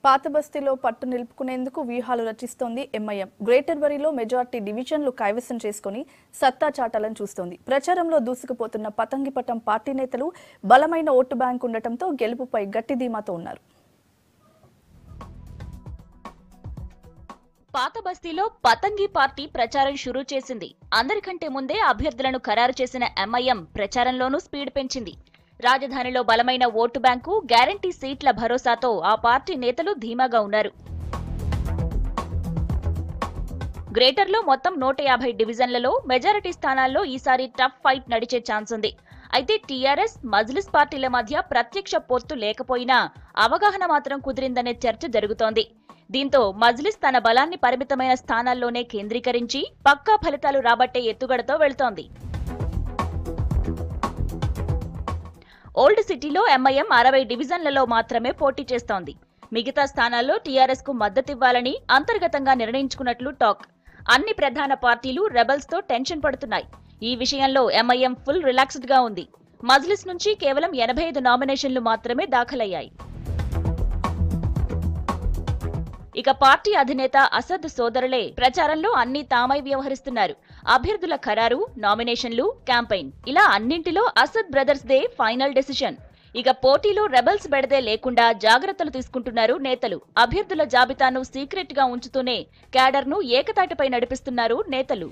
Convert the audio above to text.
పాత బస్తీలో పట్టు నిలుపుకునేందుకు వ్యూహాలు రచిస్తోంది ఎంఐఎం. గ్రేటర్ వరిలో మెజార్టీ డివిజన్లు కైవసం చేసుకుని సత్తా చాటాలని చూస్తోంది. ప్రచారంలో దూసుకుపోతున్న పతంగిపట్టం పార్టీ నేతలు బలమైన ఓటు బ్యాంక్ ఉండటంతో గెలుపుపై గట్టి ధీమాతో ఉన్నారు. పాత బస్తీలో పతంగి పార్టీ ప్రచారం షురూ చేసింది. అందరికంటే ముందే అభ్యర్థులను ఖరారు చేసిన ఎంఐఎం ప్రచారంలోనూ స్పీడ్ పెంచింది. రాజధానిలో బలమైన ఓటు బ్యాంకు, గ్యారంటీ సీట్ల భరోసాతో ఆ పార్టీ నేతలు ధీమాగా ఉన్నారు. గ్రేటర్లో మొత్తం 150 డివిజన్లలో మెజారిటీ స్థానాల్లో ఈసారి టఫ్ ఫైట్ నడిచే ఛాన్స్ ఉంది. అయితే టీఆర్ఎస్, మజ్లిస్ పార్టీల మధ్య ప్రత్యక్ష పొత్తు లేకపోయినా అవగాహన మాత్రం కుదిరిందనే చర్చ జరుగుతోంది. దీంతో మజ్లిస్ తన బలాన్ని పరిమితమైన స్థానాల్లోనే కేంద్రీకరించి పక్కా ఫలితాలు రాబట్టే ఎత్తుగడతో వెళుతోంది. ఓల్డ్ సిటీలో ఎంఐఎం 60 డివిజన్లలో మాత్రమే పోటీ చేస్తోంది. మిగతా స్థానాల్లో టీఆర్ఎస్ కు మద్దతివ్వాలని అంతర్గతంగా నిర్ణయించుకున్నట్లు టాక్. అన్ని ప్రధాన పార్టీలు రెబల్స్ తో టెన్షన్ పడుతున్నాయి. ఈ విషయంలో ఎంఐఎం ఫుల్ రిలాక్స్డ్ గా ఉంది. మజ్లిస్ నుంచి కేవలం 85 నామినేషన్లు మాత్రమే దాఖలయ్యాయి. ఇక పార్టీ అధినేత అసద్ సోదరులే ప్రచారంలో అన్ని తామై వ్యవహరిస్తున్నారు. అభ్యర్థుల ఖరారు, నామినేషన్లు, క్యాంపెయిన్ ఇలా అన్నింటిలో అసద్ బ్రదర్స్ దే ఫైనల్ డెసిషన్. ఇక పోటీలో రెబల్స్ బెడదే లేకుండా జాగ్రత్తలు తీసుకుంటున్నారు నేతలు. అభ్యర్థుల జాబితాను సీక్రెట్ గా ఉంచుతూనే క్యాడర్ను ఏకతాటిపై నడిపిస్తున్నారు నేతలు.